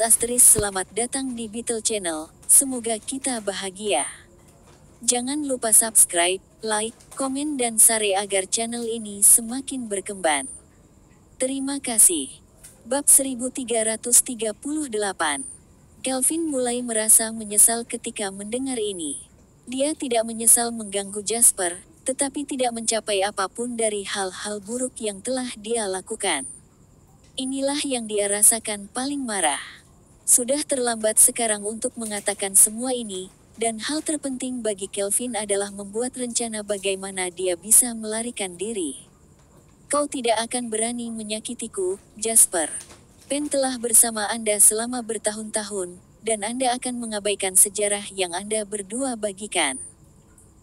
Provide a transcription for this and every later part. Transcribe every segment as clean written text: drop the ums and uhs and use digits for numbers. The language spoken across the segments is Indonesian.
Selamat datang di Beetle Channel, semoga kita bahagia. Jangan lupa subscribe, like, komen dan share agar channel ini semakin berkembang. Terima kasih. Bab 1338. Kelvin mulai merasa menyesal ketika mendengar ini. Dia tidak menyesal mengganggu Jasper, tetapi tidak mencapai apapun dari hal-hal buruk yang telah dia lakukan. Inilah yang dia rasakan paling marah. Sudah terlambat sekarang untuk mengatakan semua ini, dan hal terpenting bagi Kelvin adalah membuat rencana bagaimana dia bisa melarikan diri. Kau tidak akan berani menyakitiku, Jasper. Pen telah bersama Anda selama bertahun-tahun, dan Anda akan mengabaikan sejarah yang Anda berdua bagikan.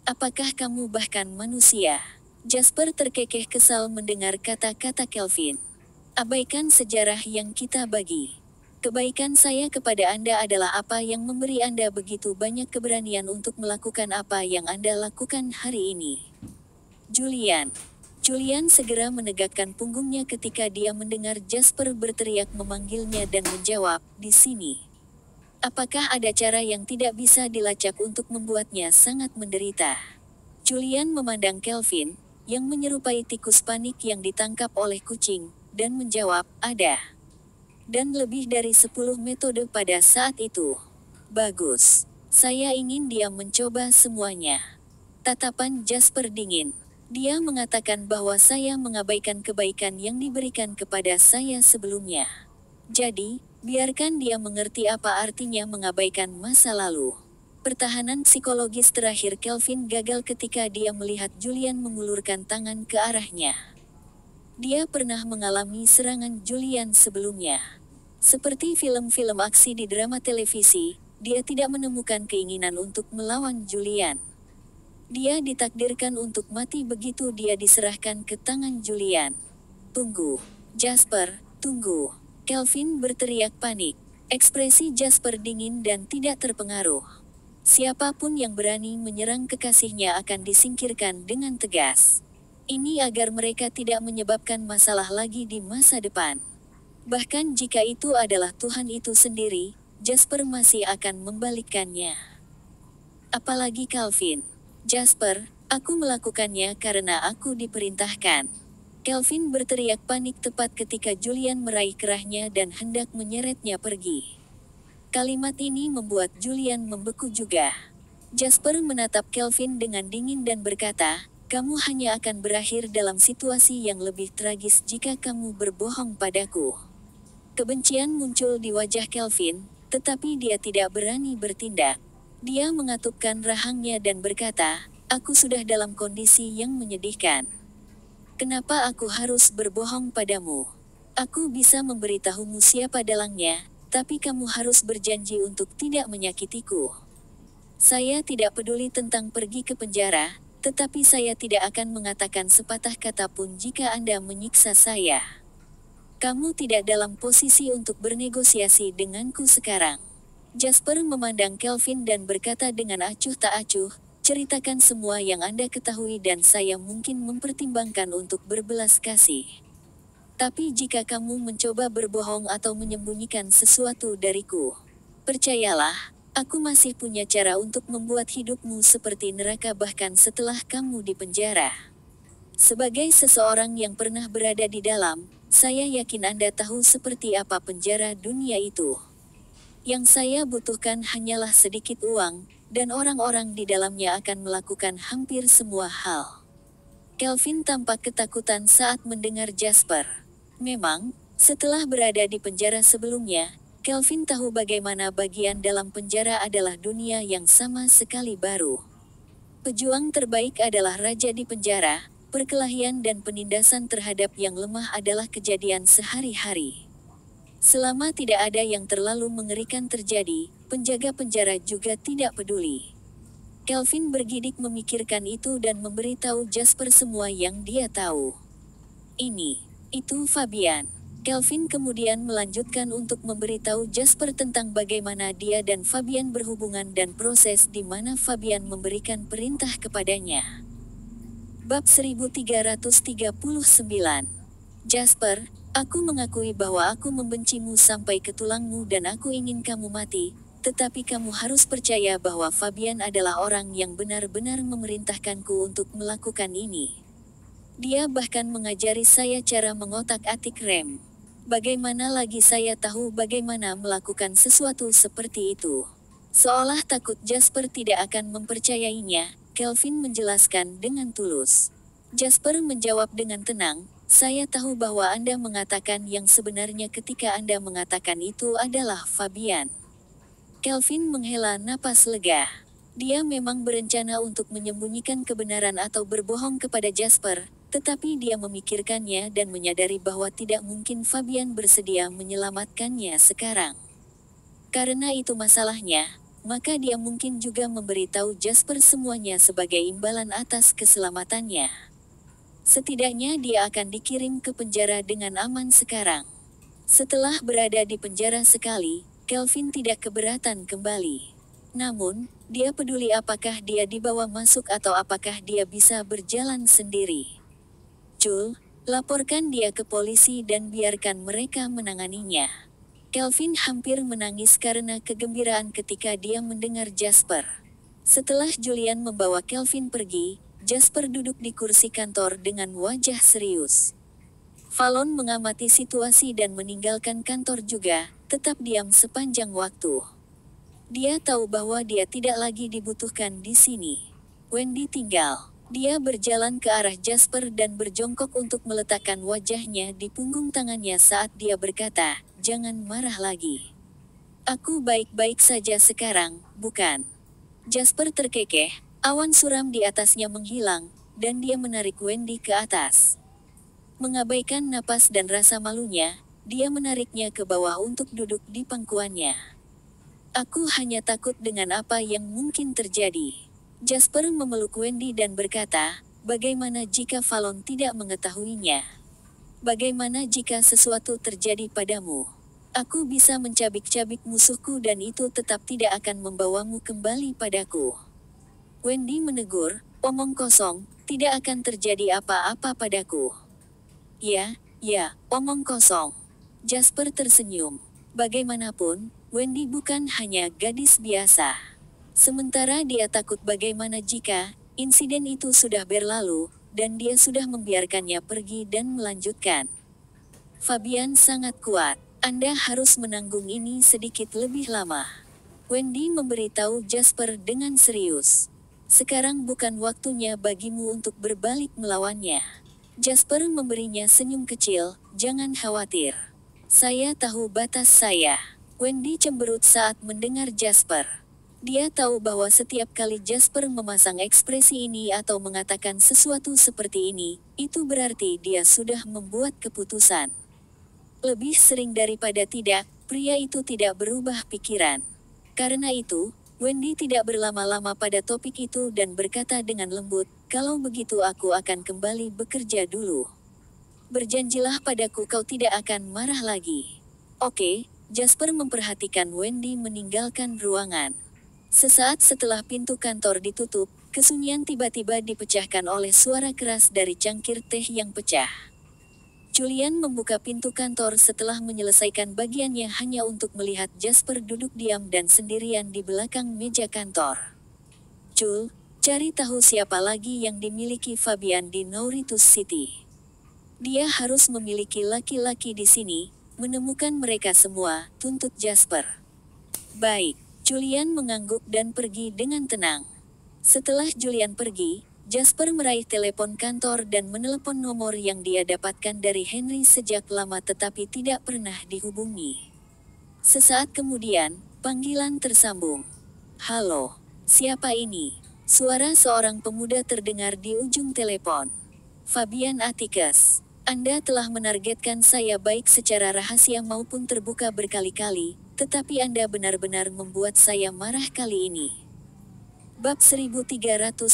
Apakah kamu bahkan manusia? Jasper terkekeh kesal mendengar kata-kata Kelvin. Abaikan sejarah yang kita bagi. Kebaikan saya kepada Anda adalah apa yang memberi Anda begitu banyak keberanian untuk melakukan apa yang Anda lakukan hari ini. Julian segera menegakkan punggungnya ketika dia mendengar Jasper berteriak memanggilnya dan menjawab, "Di sini." Apakah ada cara yang tidak bisa dilacak untuk membuatnya sangat menderita? Julian memandang Kelvin, yang menyerupai tikus panik yang ditangkap oleh kucing, dan menjawab, "Ada." Dan lebih dari 10 metode pada saat itu. Bagus. Saya ingin dia mencoba semuanya. Tatapan Jasper dingin. Dia mengatakan bahwa saya mengabaikan kebaikan yang diberikan kepada saya sebelumnya. Jadi, biarkan dia mengerti apa artinya mengabaikan masa lalu. Pertahanan psikologis terakhir Kelvin gagal ketika dia melihat Julian mengulurkan tangan ke arahnya. Dia pernah mengalami serangan Julian sebelumnya. Seperti film-film aksi di drama televisi, dia tidak menemukan keinginan untuk melawan Julian. Dia ditakdirkan untuk mati begitu dia diserahkan ke tangan Julian. "Tunggu, Jasper, tunggu!" Kelvin berteriak panik. Ekspresi Jasper dingin dan tidak terpengaruh. Siapapun yang berani menyerang kekasihnya akan disingkirkan dengan tegas. Ini agar mereka tidak menyebabkan masalah lagi di masa depan. Bahkan jika itu adalah Tuhan itu sendiri, Jasper masih akan membalikkannya. Apalagi Kelvin. "Jasper, aku melakukannya karena aku diperintahkan." Kelvin berteriak panik tepat ketika Julian meraih kerahnya dan hendak menyeretnya pergi. Kalimat ini membuat Julian membeku juga. Jasper menatap Kelvin dengan dingin dan berkata, "Kamu hanya akan berakhir dalam situasi yang lebih tragis jika kamu berbohong padaku." Kebencian muncul di wajah Kelvin, tetapi dia tidak berani bertindak. Dia mengatupkan rahangnya dan berkata, "Aku sudah dalam kondisi yang menyedihkan. Kenapa aku harus berbohong padamu? Aku bisa memberitahumu siapa dalangnya, tapi kamu harus berjanji untuk tidak menyakitiku. Saya tidak peduli tentang pergi ke penjara, tetapi saya tidak akan mengatakan sepatah kata pun jika Anda menyiksa saya. Kamu tidak dalam posisi untuk bernegosiasi denganku sekarang." Jasper memandang Kelvin dan berkata dengan acuh tak acuh, "Ceritakan semua yang Anda ketahui dan saya mungkin mempertimbangkan untuk berbelas kasih. Tapi jika kamu mencoba berbohong atau menyembunyikan sesuatu dariku, percayalah, aku masih punya cara untuk membuat hidupmu seperti neraka bahkan setelah kamu di penjara." Sebagai seseorang yang pernah berada di dalam, saya yakin Anda tahu seperti apa penjara dunia itu. Yang saya butuhkan hanyalah sedikit uang, dan orang-orang di dalamnya akan melakukan hampir semua hal. Kelvin tampak ketakutan saat mendengar Jasper. Memang, setelah berada di penjara sebelumnya, Kelvin tahu bagaimana bagian dalam penjara adalah dunia yang sama sekali baru. Pejuang terbaik adalah raja di penjara, perkelahian dan penindasan terhadap yang lemah adalah kejadian sehari-hari. Selama tidak ada yang terlalu mengerikan terjadi, penjaga penjara juga tidak peduli. Kelvin bergidik memikirkan itu dan memberitahu Jasper semua yang dia tahu. Itu Fabian. Kelvin kemudian melanjutkan untuk memberitahu Jasper tentang bagaimana dia dan Fabian berhubungan dan proses di mana Fabian memberikan perintah kepadanya. Bab 1339. Jasper, Aku mengakui bahwa aku membencimu sampai ke tulangmu dan aku ingin kamu mati, tetapi kamu harus percaya bahwa Fabian adalah orang yang benar-benar memerintahkanku untuk melakukan ini. Dia bahkan mengajari saya cara mengotak-atik rem. Bagaimana lagi saya tahu bagaimana melakukan sesuatu seperti itu? Seolah takut Jasper tidak akan mempercayainya, Kelvin menjelaskan dengan tulus. Jasper menjawab dengan tenang, saya tahu bahwa Anda mengatakan yang sebenarnya ketika Anda mengatakan itu adalah Fabian. Kelvin menghela napas lega. Dia memang berencana untuk menyembunyikan kebenaran atau berbohong kepada Jasper, tetapi dia memikirkannya dan menyadari bahwa tidak mungkin Fabian bersedia menyelamatkannya sekarang. Karena itu masalahnya, maka dia mungkin juga memberitahu Jasper semuanya sebagai imbalan atas keselamatannya. Setidaknya dia akan dikirim ke penjara dengan aman sekarang. Setelah berada di penjara sekali, Kelvin tidak keberatan kembali. Namun, dia peduli apakah dia dibawa masuk atau apakah dia bisa berjalan sendiri. Jul, laporkan dia ke polisi dan biarkan mereka menanganinya. Kelvin hampir menangis karena kegembiraan ketika dia mendengar Jasper. Setelah Julian membawa Kelvin pergi, Jasper duduk di kursi kantor dengan wajah serius. Fallon mengamati situasi dan meninggalkan kantor juga, tetap diam sepanjang waktu. Dia tahu bahwa dia tidak lagi dibutuhkan di sini. Wendy tinggal. Dia berjalan ke arah Jasper dan berjongkok untuk meletakkan wajahnya di punggung tangannya saat dia berkata, "Jangan marah lagi. Aku baik-baik saja sekarang, bukan?" Jasper terkekeh, awan suram di atasnya menghilang, dan dia menarik Wendy ke atas. Mengabaikan napas dan rasa malunya, dia menariknya ke bawah untuk duduk di pangkuannya. Aku hanya takut dengan apa yang mungkin terjadi. Jasper memeluk Wendy dan berkata, bagaimana jika Fallon tidak mengetahuinya? Bagaimana jika sesuatu terjadi padamu? Aku bisa mencabik-cabik musuhku dan itu tetap tidak akan membawamu kembali padaku. Wendy menegur, omong kosong, tidak akan terjadi apa-apa padaku. Ya, omong kosong. Jasper tersenyum. Bagaimanapun, Wendy bukan hanya gadis biasa. Sementara dia takut bagaimana jika insiden itu sudah berlalu, dan dia sudah membiarkannya pergi dan melanjutkan. Fabian sangat kuat. Anda harus menanggung ini sedikit lebih lama. Wendy memberitahu Jasper dengan serius. Sekarang bukan waktunya bagimu untuk berbalik melawannya. Jasper memberinya senyum kecil, jangan khawatir. Saya tahu batas saya. Wendy cemberut saat mendengar Jasper. Dia tahu bahwa setiap kali Jasper memasang ekspresi ini atau mengatakan sesuatu seperti ini, itu berarti dia sudah membuat keputusan. Lebih sering daripada tidak, pria itu tidak berubah pikiran. Karena itu, Wendy tidak berlama-lama pada topik itu dan berkata dengan lembut, kalau begitu aku akan kembali bekerja dulu. Berjanjilah padaku kau tidak akan marah lagi. Oke, Jasper memperhatikan Wendy meninggalkan ruangan. Sesaat setelah pintu kantor ditutup, kesunyian tiba-tiba dipecahkan oleh suara keras dari cangkir teh yang pecah. Julian membuka pintu kantor setelah menyelesaikan bagiannya hanya untuk melihat Jasper duduk diam dan sendirian di belakang meja kantor. Jul, cari tahu siapa lagi yang dimiliki Fabian di Nouritus City. Dia harus memiliki laki-laki di sini, menemukan mereka semua, tuntut Jasper. Baik, Julian mengangguk dan pergi dengan tenang. Setelah Julian pergi, Jasper meraih telepon kantor dan menelepon nomor yang dia dapatkan dari Henry sejak lama tetapi tidak pernah dihubungi. Sesaat kemudian, panggilan tersambung. Halo, siapa ini? Suara seorang pemuda terdengar di ujung telepon. Fabian Atticus, Anda telah menargetkan saya baik secara rahasia maupun terbuka berkali-kali, tetapi Anda benar-benar membuat saya marah kali ini. Bab 1340.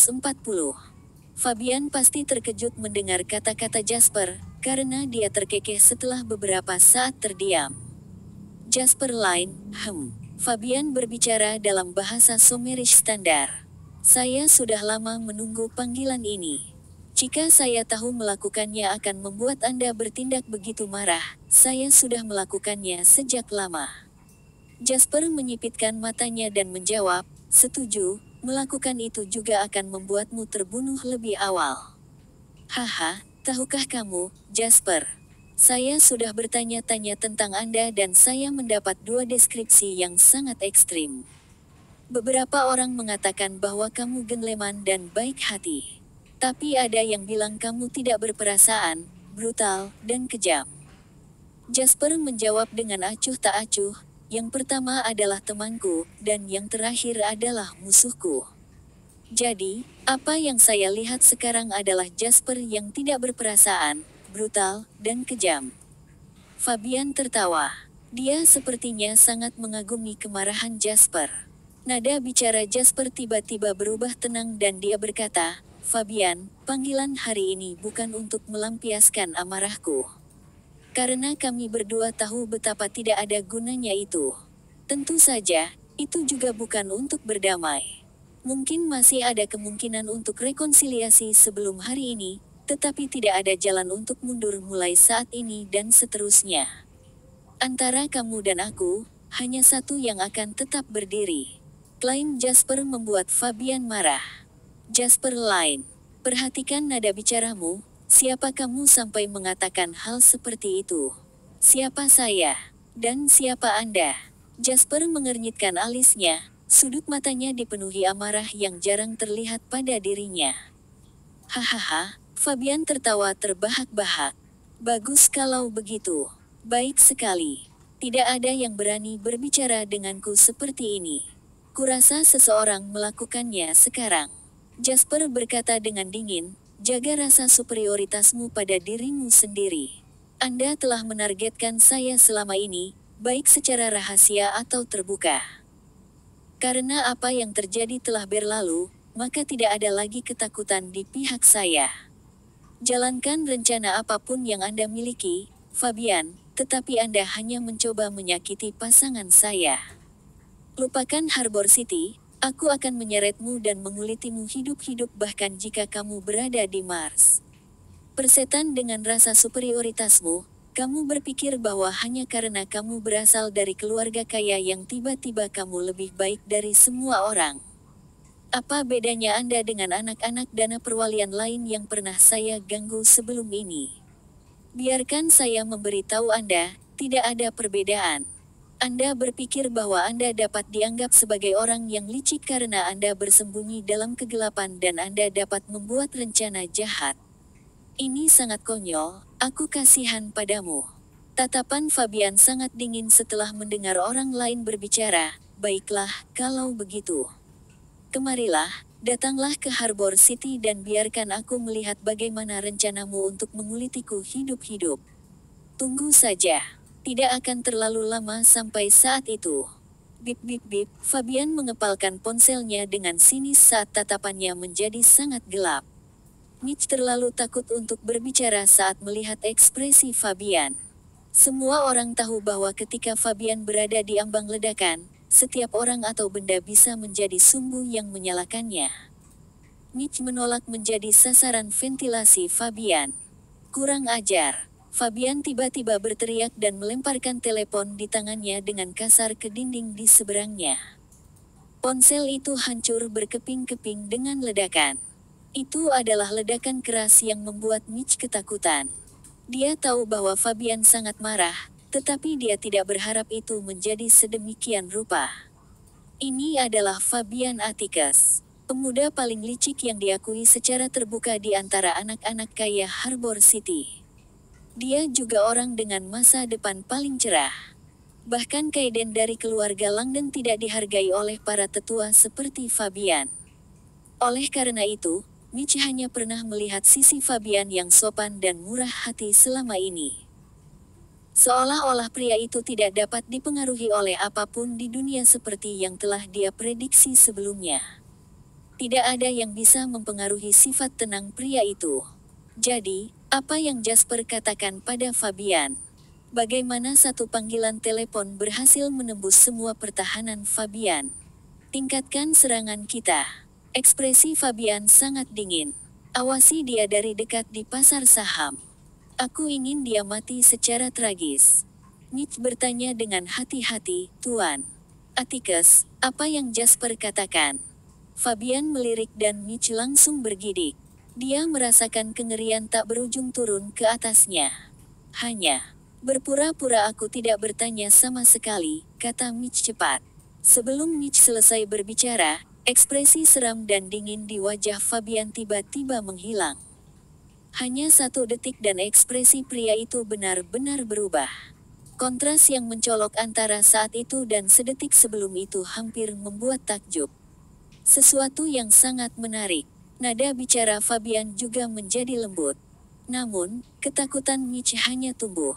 Fabian pasti terkejut mendengar kata-kata Jasper, karena dia terkekeh setelah beberapa saat terdiam. Jasper Line, Fabian berbicara dalam bahasa Sumerish standar. Saya sudah lama menunggu panggilan ini. Jika saya tahu melakukannya akan membuat Anda bertindak begitu marah, saya sudah melakukannya sejak lama. Jasper menyipitkan matanya dan menjawab, setuju, melakukan itu juga akan membuatmu terbunuh lebih awal. Haha, tahukah kamu, Jasper? Saya sudah bertanya-tanya tentang Anda dan saya mendapat 2 deskripsi yang sangat ekstrim. Beberapa orang mengatakan bahwa kamu gentleman dan baik hati. Tapi ada yang bilang kamu tidak berperasaan, brutal, dan kejam. Jasper menjawab dengan acuh tak acuh, yang pertama adalah temanku, dan yang terakhir adalah musuhku. Jadi, apa yang saya lihat sekarang adalah Jasper yang tidak berperasaan, brutal, dan kejam. Fabian tertawa. Dia sepertinya sangat mengagumi kemarahan Jasper. Nada bicara Jasper tiba-tiba berubah tenang dan dia berkata, Fabian, panggilan hari ini bukan untuk melampiaskan amarahku. Karena kami berdua tahu betapa tidak ada gunanya itu. Tentu saja, itu juga bukan untuk berdamai. Mungkin masih ada kemungkinan untuk rekonsiliasi sebelum hari ini, tetapi tidak ada jalan untuk mundur mulai saat ini dan seterusnya. Antara kamu dan aku, hanya satu yang akan tetap berdiri. Klaim Jasper membuat Fabian marah. Jasper lain. Perhatikan nada bicaramu, siapa kamu sampai mengatakan hal seperti itu? Siapa saya? Dan siapa Anda? Jasper mengernyitkan alisnya, sudut matanya dipenuhi amarah yang jarang terlihat pada dirinya. Hahaha, Fabian tertawa terbahak-bahak. Bagus kalau begitu. Baik sekali. Tidak ada yang berani berbicara denganku seperti ini. Kurasa seseorang melakukannya sekarang. Jasper berkata dengan dingin, jaga rasa superioritasmu pada dirimu sendiri. Anda telah menargetkan saya selama ini, baik secara rahasia atau terbuka. Karena apa yang terjadi telah berlalu, maka tidak ada lagi ketakutan di pihak saya. Jalankan rencana apapun yang Anda miliki, Fabian, tetapi Anda hanya mencoba menyakiti pasangan saya. Lupakan Harbor City. Aku akan menyeretmu dan mengulitimu hidup-hidup bahkan jika kamu berada di Mars. Persetan dengan rasa superioritasmu, kamu berpikir bahwa hanya karena kamu berasal dari keluarga kaya yang tiba-tiba kamu lebih baik dari semua orang. Apa bedanya Anda dengan anak-anak dana perwalian lain yang pernah saya ganggu sebelum ini? Biarkan saya memberitahu Anda, tidak ada perbedaan. Anda berpikir bahwa Anda dapat dianggap sebagai orang yang licik karena Anda bersembunyi dalam kegelapan dan Anda dapat membuat rencana jahat. Ini sangat konyol, aku kasihan padamu. Tatapan Fabian sangat dingin setelah mendengar orang lain berbicara, baiklah, kalau begitu. Kemarilah, datanglah ke Harbor City dan biarkan aku melihat bagaimana rencanamu untuk mengulitiku hidup-hidup. Tunggu saja. Tidak akan terlalu lama sampai saat itu. Bip bip bip, Fabian mengepalkan ponselnya dengan sinis saat tatapannya menjadi sangat gelap. Mitch terlalu takut untuk berbicara saat melihat ekspresi Fabian. Semua orang tahu bahwa ketika Fabian berada di ambang ledakan, setiap orang atau benda bisa menjadi sumbu yang menyalakannya. Mitch menolak menjadi sasaran ventilasi Fabian. Kurang ajar. Fabian tiba-tiba berteriak dan melemparkan telepon di tangannya dengan kasar ke dinding di seberangnya. Ponsel itu hancur berkeping-keping dengan ledakan. Itu adalah ledakan keras yang membuat Mitch ketakutan. Dia tahu bahwa Fabian sangat marah, tetapi dia tidak berharap itu menjadi sedemikian rupa. Ini adalah Fabian Atticus, pemuda paling licik yang diakui secara terbuka di antara anak-anak kaya Harbor City. Dia juga orang dengan masa depan paling cerah. Bahkan Kaiden dari keluarga Langdon tidak dihargai oleh para tetua seperti Fabian. Oleh karena itu, Mitch hanya pernah melihat sisi Fabian yang sopan dan murah hati selama ini. Seolah-olah pria itu tidak dapat dipengaruhi oleh apapun di dunia seperti yang telah dia prediksi sebelumnya. Tidak ada yang bisa mempengaruhi sifat tenang pria itu. Jadi, apa yang Jasper katakan pada Fabian? Bagaimana satu panggilan telepon berhasil menembus semua pertahanan Fabian? Tingkatkan serangan kita. Ekspresi Fabian sangat dingin. Awasi dia dari dekat di pasar saham. Aku ingin dia mati secara tragis. Mitch bertanya dengan hati-hati, Tuan Atticus, apa yang Jasper katakan? Fabian melirik dan Mitch langsung bergidik. Dia merasakan kengerian tak berujung turun ke atasnya. Hanya berpura-pura aku tidak bertanya sama sekali, kata Mitch cepat. Sebelum Mitch selesai berbicara, ekspresi seram dan dingin di wajah Fabian tiba-tiba menghilang. Hanya 1 detik dan ekspresi pria itu benar-benar berubah. Kontras yang mencolok antara saat itu dan sedetik sebelum itu hampir membuat takjub. Sesuatu yang sangat menarik. Nada bicara Fabian juga menjadi lembut. Namun, ketakutan Mitch hanya tumbuh.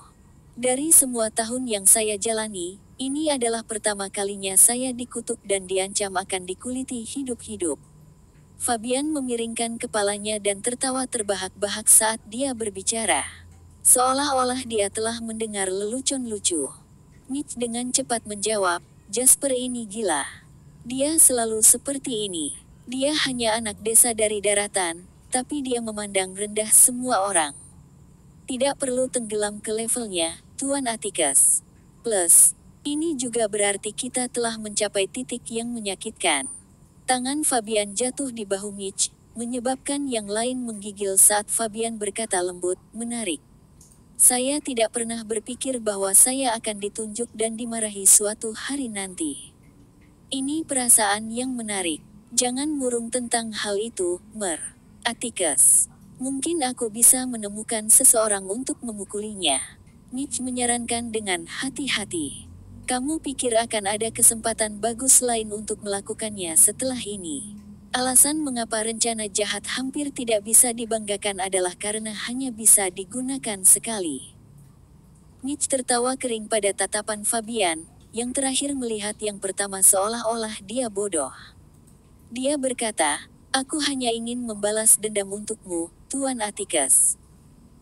Dari semua tahun yang saya jalani, ini adalah pertama kalinya saya dikutuk dan diancam akan dikuliti hidup-hidup. Fabian memiringkan kepalanya dan tertawa terbahak-bahak saat dia berbicara. Seolah-olah dia telah mendengar lelucon lucu. Mitch dengan cepat menjawab, Jasper ini gila. Dia selalu seperti ini. Dia hanya anak desa dari daratan, tapi dia memandang rendah semua orang. Tidak perlu tenggelam ke levelnya, Tuan Atticus. Plus, ini juga berarti kita telah mencapai titik yang menyakitkan. Tangan Fabian jatuh di bahu Mitch, menyebabkan yang lain menggigil saat Fabian berkata lembut, menarik. Saya tidak pernah berpikir bahwa saya akan ditunjuk dan dimarahi suatu hari nanti. Ini perasaan yang menarik. Jangan murung tentang hal itu, Mer. Atticus. Mungkin aku bisa menemukan seseorang untuk memukulinya. Mitch menyarankan dengan hati-hati. Kamu pikir akan ada kesempatan bagus lain untuk melakukannya setelah ini? Alasan mengapa rencana jahat hampir tidak bisa dibanggakan adalah karena hanya bisa digunakan sekali. Mitch tertawa kering pada tatapan Fabian, yang terakhir melihat yang pertama seolah-olah dia bodoh. Dia berkata, aku hanya ingin membalas dendam untukmu, Tuan Atticus.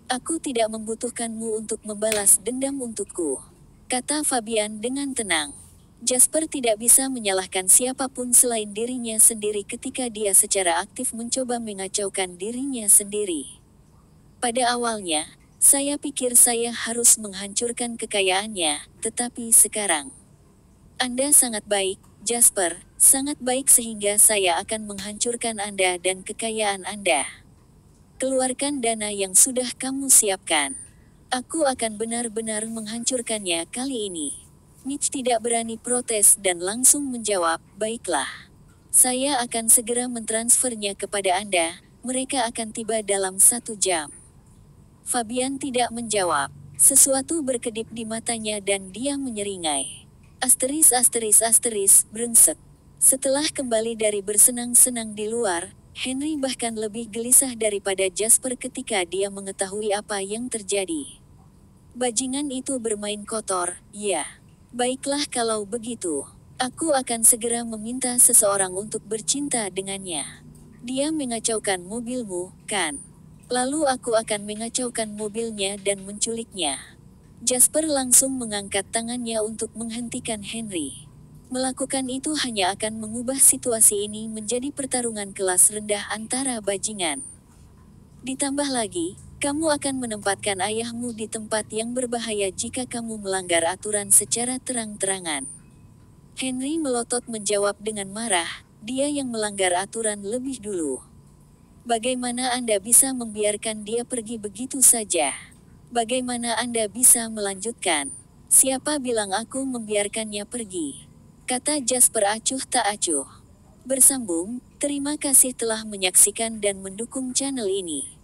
Aku tidak membutuhkanmu untuk membalas dendam untukku, kata Fabian dengan tenang. Jasper tidak bisa menyalahkan siapapun selain dirinya sendiri ketika dia secara aktif mencoba mengacaukan dirinya sendiri. Pada awalnya, saya pikir saya harus menghancurkan kekayaannya, tetapi sekarang Anda sangat baik, Jasper, sangat baik sehingga saya akan menghancurkan Anda dan kekayaan Anda. Keluarkan dana yang sudah kamu siapkan. Aku akan benar-benar menghancurkannya kali ini. Mitch tidak berani protes dan langsung menjawab, baiklah. Saya akan segera mentransfernya kepada Anda, mereka akan tiba dalam 1 jam. Fabian tidak menjawab. Sesuatu berkedip di matanya dan dia menyeringai. Brengsek. Setelah kembali dari bersenang-senang di luar, Henry bahkan lebih gelisah daripada Jasper ketika dia mengetahui apa yang terjadi. Bajingan itu bermain kotor, ya. Baiklah kalau begitu. Aku akan segera meminta seseorang untuk bercinta dengannya. Dia mengacaukan mobilmu, kan? Lalu aku akan mengacaukan mobilnya dan menculiknya. Jasper langsung mengangkat tangannya untuk menghentikan Henry. Melakukan itu hanya akan mengubah situasi ini menjadi pertarungan kelas rendah antara bajingan. Ditambah lagi, kamu akan menempatkan ayahmu di tempat yang berbahaya jika kamu melanggar aturan secara terang-terangan. Henry melotot menjawab dengan marah, dia yang melanggar aturan lebih dulu. Bagaimana Anda bisa membiarkan dia pergi begitu saja? Bagaimana Anda bisa melanjutkan? Siapa bilang aku membiarkannya pergi? Kata Jasper acuh tak acuh. Bersambung, terima kasih telah menyaksikan dan mendukung channel ini.